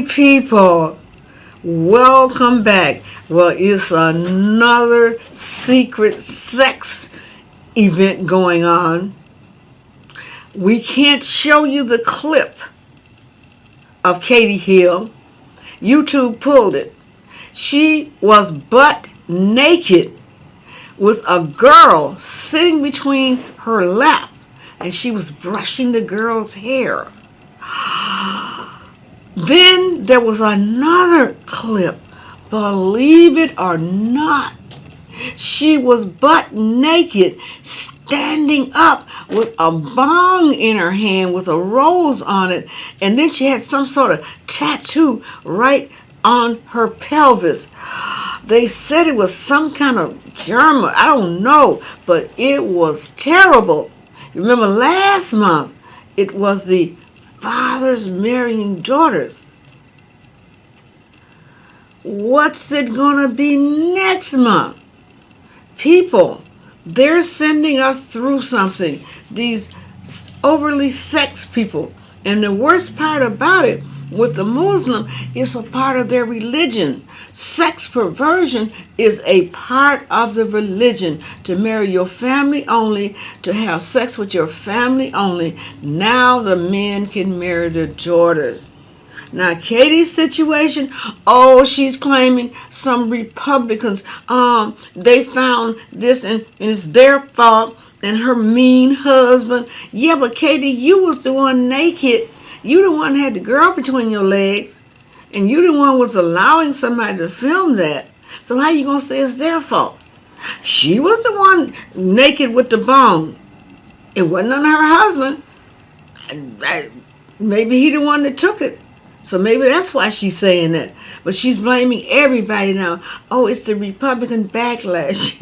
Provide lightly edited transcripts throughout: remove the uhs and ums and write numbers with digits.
people, welcome back. Well, it's another secret sex event going on. We can't show you the clip of Katie Hill. YouTube pulled it. She was butt naked with a girl sitting between her lap, and she was brushing the girl's hair. Then there was another clip, believe it or not. She was butt naked, standing up with a bong in her hand with a rose on it, and then she had some sort of tattoo right on her pelvis. They said it was some kind of germ, I don't know, but it was terrible. Remember last month, it was the fathers marrying daughters. What's it gonna be next month? People, they're sending us through something. These overly sex people. And the worst part about it, with the Muslim, it's a part of their religion. Sex perversion is a part of the religion. To marry your family only, to have sex with your family only. Now the men can marry their daughters. Now Katie's situation, she's claiming some Republicans, they found this and it's their fault, and her mean husband. Yeah, but Katie, you was the one naked. You the one had the girl between your legs, and you the one was allowing somebody to film that. So how you gonna say it's their fault? She was the one naked with the bone. It wasn't on her husband. Maybe he the one that took it. So maybe that's why she's saying that. But she's blaming everybody now. Oh, it's the Republican backlash.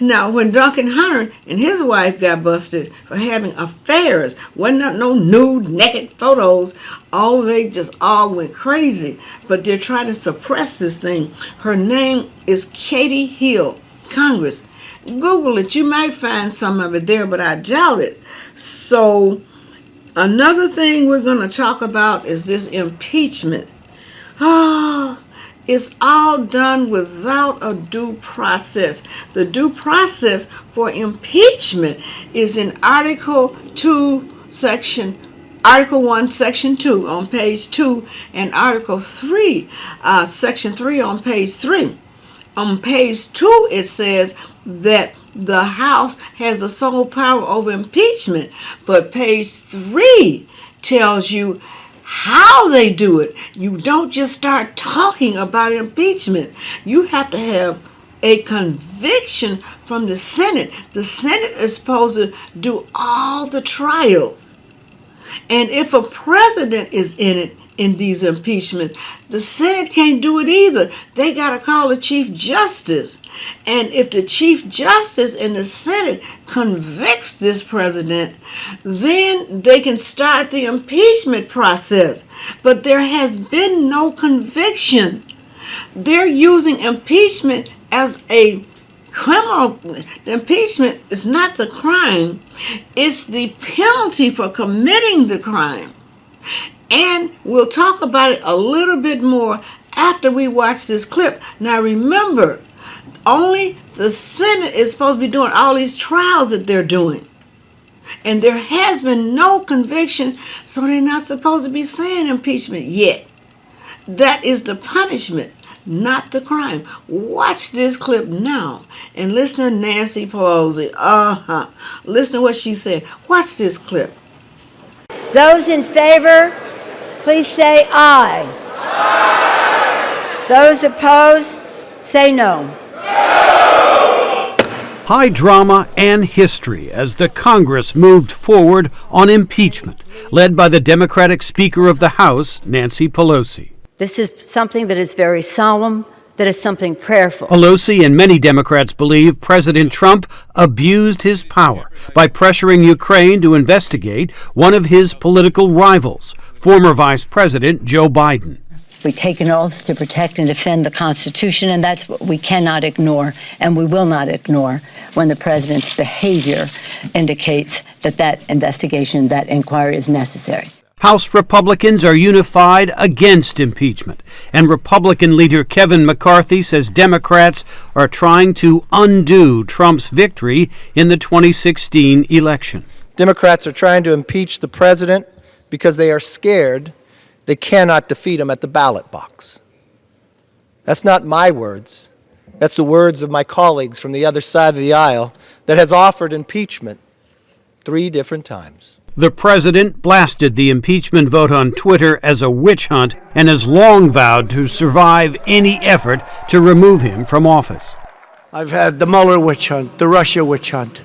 Now, when Duncan Hunter and his wife got busted for having affairs, wasn't no nude, naked photos. They just all went crazy. But they're trying to suppress this thing. Her name is Katie Hill, Congress. Google it. You might find some of it there, but I doubt it. So another thing we're going to talk about is this impeachment. It's all done without a due process. The due process for impeachment is in Article 1, Section 2 on page 2, and Article 3, Section 3 on page 3. On page 2, it says that the House has the sole power over impeachment, but page 3 tells you how they do it. You don't just start talking about impeachment. You have to have a conviction from the Senate. The Senate is supposed to do all the trials. And if a president is in these impeachments, the Senate can't do it either. They got to call the Chief Justice. And if the Chief Justice in the Senate convicts this president, then they can start the impeachment process. But there has been no conviction. They're using impeachment as a criminal. The impeachment is not the crime. It's the penalty for committing the crime. And we'll talk about it a little bit more after we watch this clip. Now remember, only the Senate is supposed to be doing all these trials that they're doing. And there has been no conviction, so they're not supposed to be saying impeachment yet. That is the punishment, not the crime. Watch this clip now and listen to Nancy Pelosi. Listen to what she said. Watch this clip. Those in favor, please say aye. Aye. Those opposed, say no. High drama and history as the Congress moved forward on impeachment, led by the Democratic Speaker of the House, Nancy Pelosi. This is something that is very solemn, that is something prayerful. Pelosi and many Democrats believe President Trump abused his power by pressuring Ukraine to investigate one of his political rivals, former Vice President Joe Biden. We take an oath to protect and defend the Constitution, and that's what we cannot ignore, and we will not ignore when the president's behavior indicates that investigation, that inquiry is necessary. House Republicans are unified against impeachment, and Republican leader Kevin McCarthy says Democrats are trying to undo Trump's victory in the 2016 election. Democrats are trying to impeach the president because they are scared they cannot defeat him at the ballot box. That's not my words. That's the words of my colleagues from the other side of the aisle that has offered impeachment 3 different times. The president blasted the impeachment vote on Twitter as a witch hunt and has long vowed to survive any effort to remove him from office. I've had the Mueller witch hunt, the Russia witch hunt.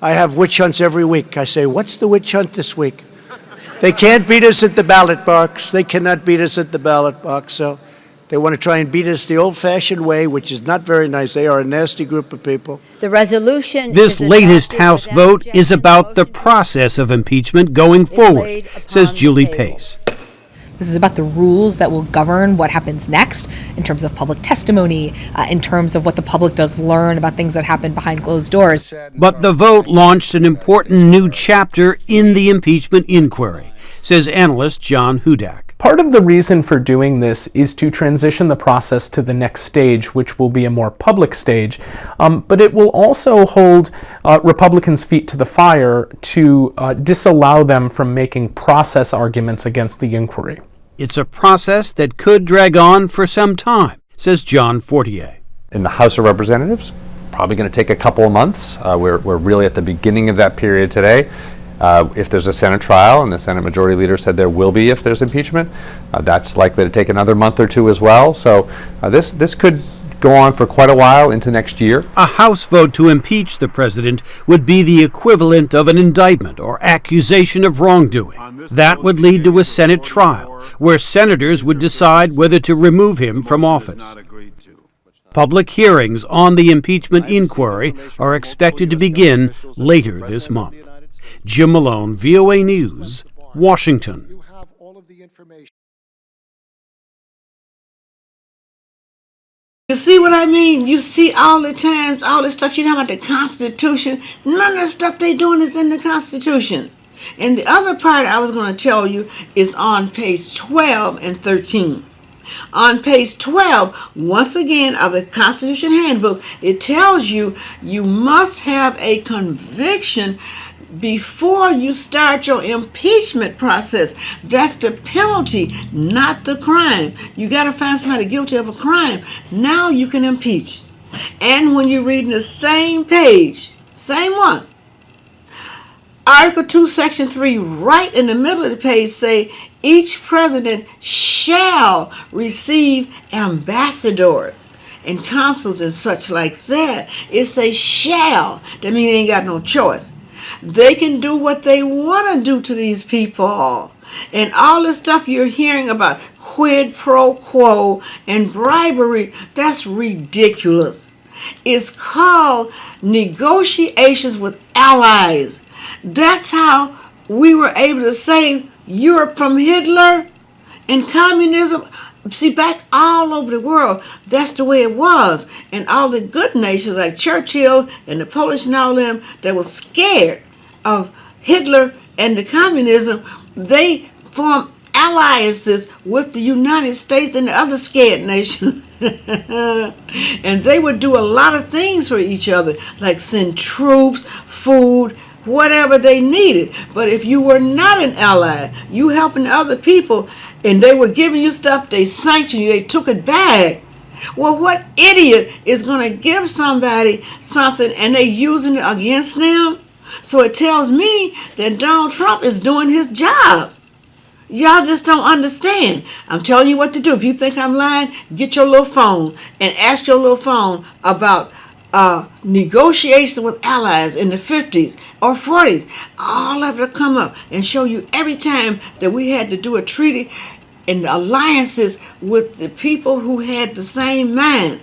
I have witch hunts every week. I say, what's the witch hunt this week? They can't beat us at the ballot box. They cannot beat us at the ballot box. So they want to try and beat us the old-fashioned way, which is not very nice. They are a nasty group of people. The resolution. This latest House vote is about the process of impeachment going forward, says Julie Pace. This is about the rules that will govern what happens next in terms of public testimony, in terms of what the public does learn about things that happen behind closed doors. But the vote launched an important new chapter in the impeachment inquiry, says analyst John Hudak. Part of the reason for doing this is to transition the process to the next stage, which will be a more public stage, but it will also hold Republicans' feet to the fire to disallow them from making process arguments against the inquiry. It's a process that could drag on for some time, says John Fortier. In the House of Representatives, probably going to take a couple of months. We're really at the beginning of that period today. If there's a Senate trial, and the Senate Majority Leader said there will be if there's impeachment, that's likely to take another month or two as well. So this could go on for quite a while into next year. A House vote to impeach the president would be the equivalent of an indictment or accusation of wrongdoing. That would lead to a Senate trial, where senators would decide whether to remove him from office. Public hearings on the impeachment inquiry are expected to begin later this month. Jim Malone, VOA News, Washington. You see what I mean? You see all the times, all this stuff, you know about the Constitution. None of the stuff they're doing is in the Constitution. And the other part I was going to tell you is on page 12 and 13. On page 12, once again, of the Constitution Handbook, it tells you you must have a conviction before you start your impeachment process. That's the penalty, not the crime. You got to find somebody guilty of a crime. Now you can impeach. And when you're reading the same page, same one, Article 2, Section 3, right in the middle of the page say, each president shall receive ambassadors and consuls and such like that. It says shall. That means they ain't got no choice. They can do what they want to do to these people. And all the stuff you're hearing about quid pro quo and bribery, that's ridiculous. It's called negotiations with allies. That's how we were able to save Europe from Hitler and communism. See, back all over the world, that's the way it was. And all the good nations like Churchill and the Polish and all them that were scared of Hitler and the communism, they formed alliances with the United States and the other scared nations. And they would do a lot of things for each other, like send troops, food, whatever they needed. But if you were not an ally, you helping other people, and they were giving you stuff, they sanctioned you, they took it back. Well, what idiot is going to give somebody something and they using it against them? So it tells me that Donald Trump is doing his job. Y'all just don't understand. I'm telling you what to do. If you think I'm lying, get your little phone and ask your little phone about negotiations with allies in the 50s or 40s. All of it will come up and show you every time that we had to do a treaty and alliances with the people who had the same mind.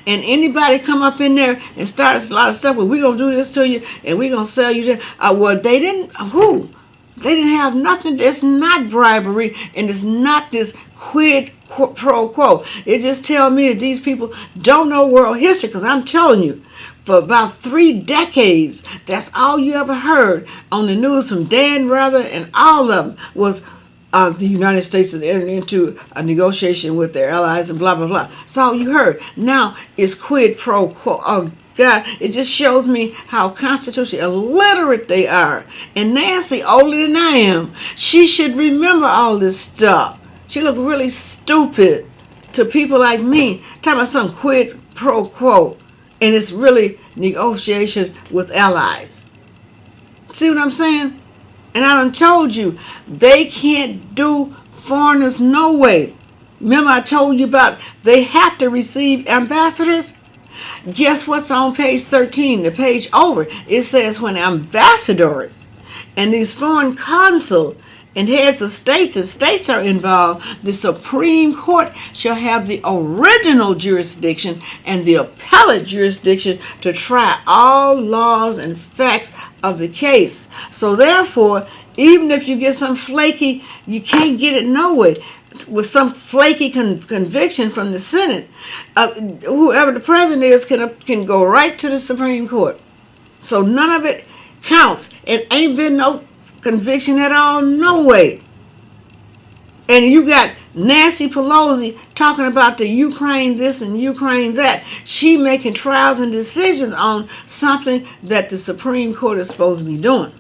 And anybody come up in there and start a lot of stuff, well, we're going to do this to you and we're going to sell you that. Well, they didn't. Who? They didn't have nothing. It's not bribery and it's not this quid pro quo. It just tells me that these people don't know world history, because I'm telling you, for about 3 decades, that's all you ever heard on the news from Dan Rather and all of them was the United States has entered into a negotiation with their allies and blah, blah, blah. That's all you heard. Now it's quid pro quo. Oh, God, it just shows me how constitutionally illiterate they are. And Nancy, older than I am, she should remember all this stuff. She looked really stupid to people like me, talking about some quid pro quo. And it's really negotiation with allies. See what I'm saying? And I done told you, they can't do foreigners no way. Remember I told you about they have to receive ambassadors? Guess what's on page 13, the page over? It says when ambassadors and these foreign consuls and heads of states and states are involved, the Supreme Court shall have the original jurisdiction and the appellate jurisdiction to try all laws and facts of the case. So therefore, even if you get some flaky, you can't get it no way. With some flaky conviction from the Senate, whoever the president is can go right to the Supreme Court. So none of it counts. It ain't been no conviction at all, no way. And you got Nancy Pelosi talking about the Ukraine this and Ukraine that. She making trials and decisions on something that the Supreme Court is supposed to be doing.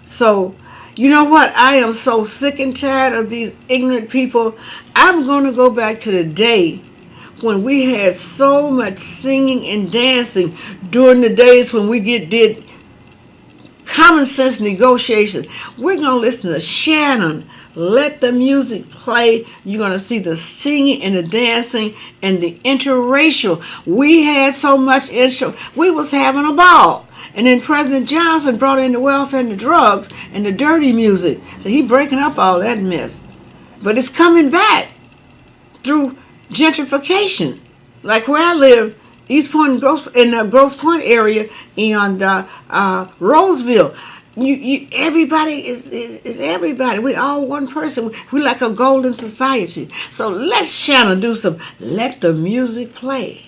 So, you know what? I am so sick and tired of these ignorant people. I'm going to go back to the day when we had so much singing and dancing during the days when we did common sense negotiations. We're going to listen to Shannon. Let the music play. You're going to see the singing and the dancing and the interracial. We had so much we was having a ball. And then President Johnson brought in the welfare and the drugs and the dirty music. So he breaking up all that mess. But it's coming back through gentrification. Like where I live, East Point in the Grosse Pointe area and Roseville. Everybody is everybody. We all one person. We like a golden society. So let's Shannon do some let the music play.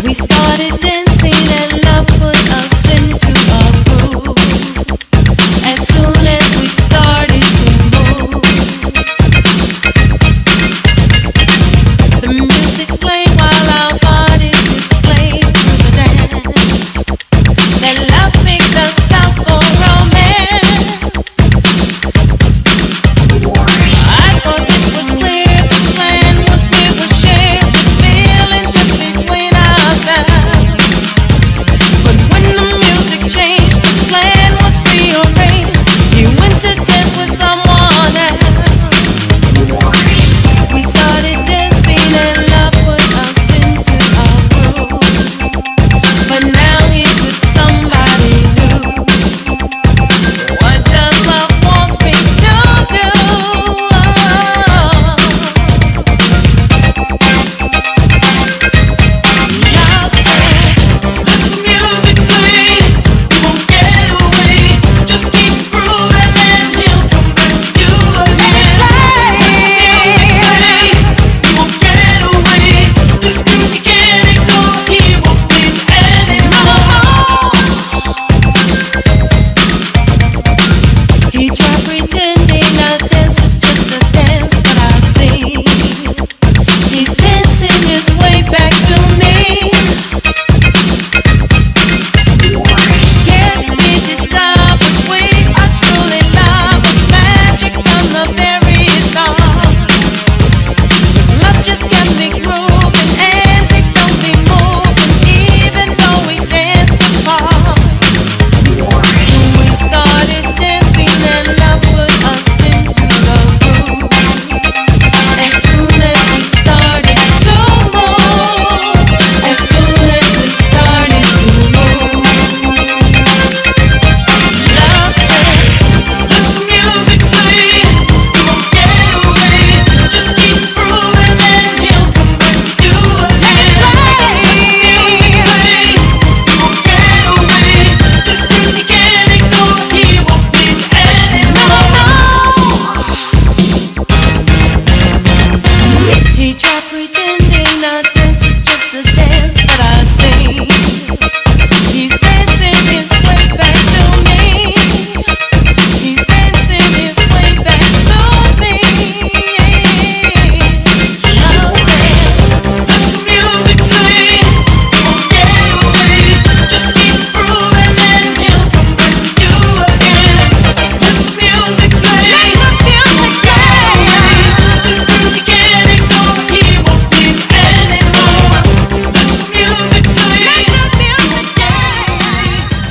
We started dancing and love put us into a groove. As soon as we started to move, He tried pretending that this is just the dance that I sing. He's dancing his way back to me. He's dancing his way back to me. Love says, let the music play. Won't get away. Just keep grooving and he'll come back to you again. Let the music play. Let the music play. You can't ignore. He won't leave anymore. Let the music play. Let the music play.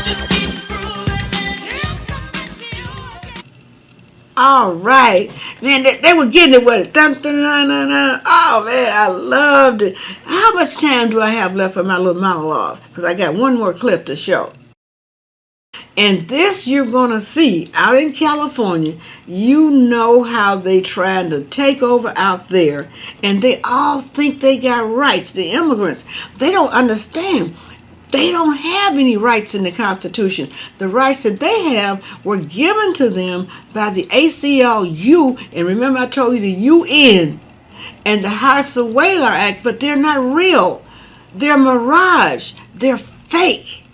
Just keep grooving and he'll come back to you again. All right, man, they were getting it with it. Dun, dun, dun, dun, dun. Oh man, I loved it. How much time do I have left for my little monologue? Because I got one more clip to show. And this you're gonna see out in California. You know how they trying to take over out there, and they all think they got rights. The immigrants, they don't understand. They don't have any rights in the Constitution. The rights that they have were given to them by the ACLU, and remember I told you the UN and the Hartz-Wheeler Act, but they're not real. They're mirage. They're fake.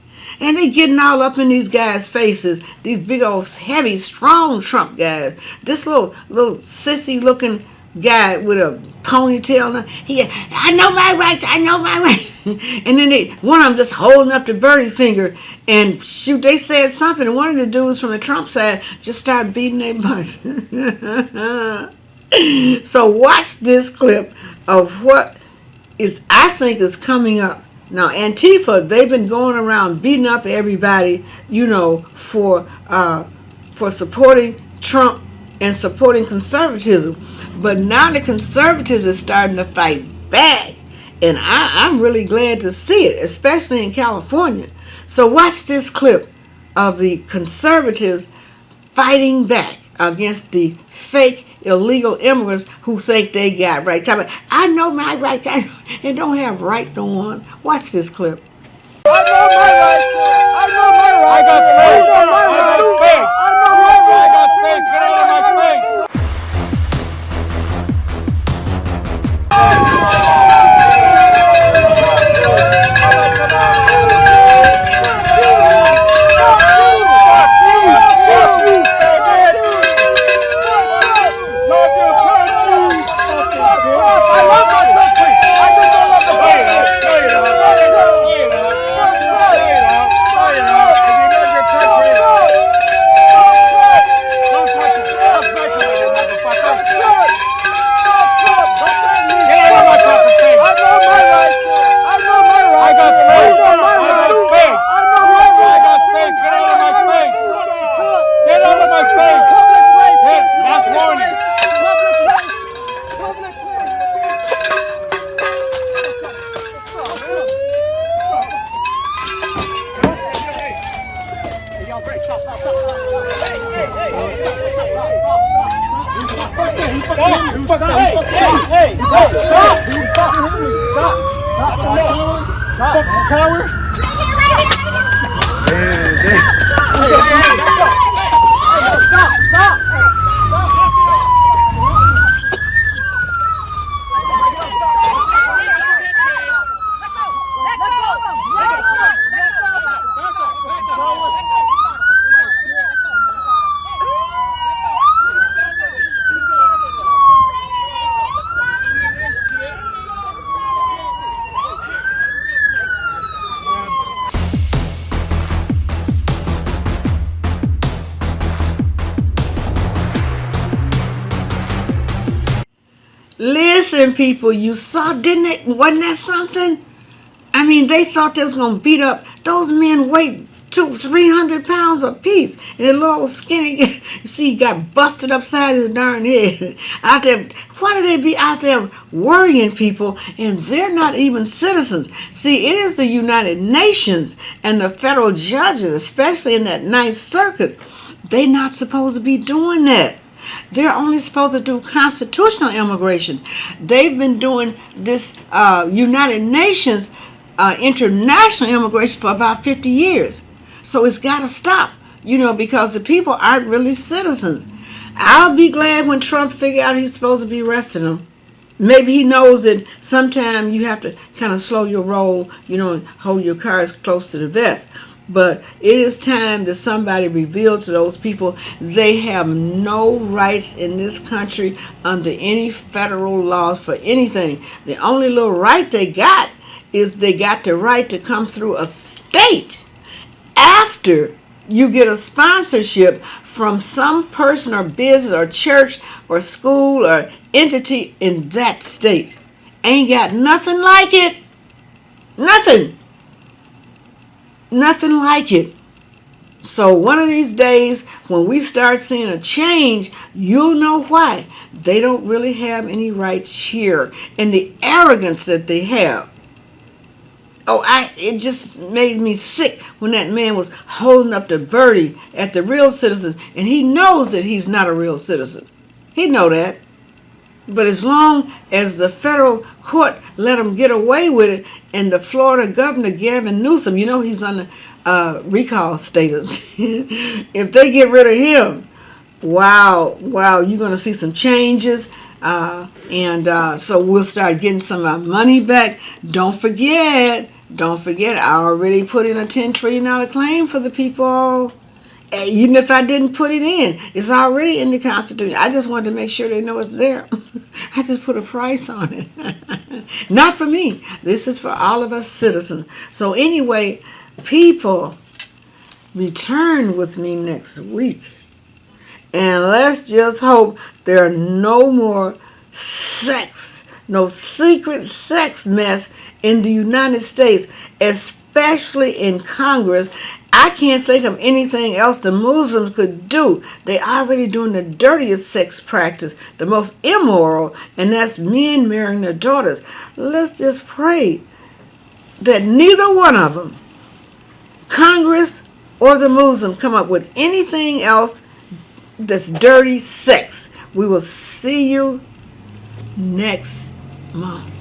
And they getting all up in these guys' faces, these big old heavy, strong Trump guys. This little sissy looking guy with a ponytail, I know my rights, I know my rights. And then one of them just holding up the birdie finger, and shoot, they said something, and one of the dudes from the Trump side just started beating their butt. So watch this clip of what I think is coming up. Now, Antifa, they've been going around beating up everybody, for supporting Trump and supporting conservatism. But now the conservatives are starting to fight back. And I'm really glad to see it, especially in California. So watch this clip of the conservatives fighting back against the fake illegal immigrants who think they got rights. I know my rights, and don't have right on. Watch this clip. I know my rights. I know my rights. I got space. I know my rights. I know my rights. I got space. Get out of my space. Listen, people, you saw, didn't it? Wasn't that something? I mean, they thought they was going to beat up. Those men weigh 200-300 pounds apiece. And the little skinny, he got busted upside his darn head. Out there, why do they be out there worrying people? And they're not even citizens. See, it is the United Nations and the federal judges, especially in that Ninth Circuit. They're not supposed to be doing that. They're only supposed to do constitutional immigration. They've been doing this United Nations international immigration for about 50 years. So it's got to stop, because the people aren't really citizens. I'll be glad when Trump figure out he's supposed to be arresting them. Maybe he knows that sometimes you have to kind of slow your roll, and hold your cards close to the vest. But it is time that somebody revealed to those people they have no rights in this country under any federal laws for anything. The only little right they got is they got the right to come through a state after you get a sponsorship from some person or business or church or school or entity in that state. Ain't got nothing like it. Nothing. Nothing like it. So one of these days, when we start seeing a change, you'll know why. They don't really have any rights here. And the arrogance that they have. It just made me sick when that man was holding up the birdie at the real citizens. And he knows that he's not a real citizen. He know that. But as long as the federal court let him get away with it, and the Florida governor, Gavin Newsom, he's on the recall status. If they get rid of him, wow, you're going to see some changes. So we'll start getting some of our money back. Don't forget, I already put in a $10 trillion claim for the people. Even if I didn't put it in, it's already in the Constitution. I just wanted to make sure they know it's there. I just put a price on it. Not for me. This is for all of us citizens. So anyway, people, return with me next week. And let's just hope there are no more no secret sex mess in the United States, especially in Congress. I can't think of anything else the Muslims could do. They already doing the dirtiest sex practice, the most immoral, and that's men marrying their daughters. Let's just pray that neither one of them, Congress or the Muslims, come up with anything else that's dirty sex. We will see you next month.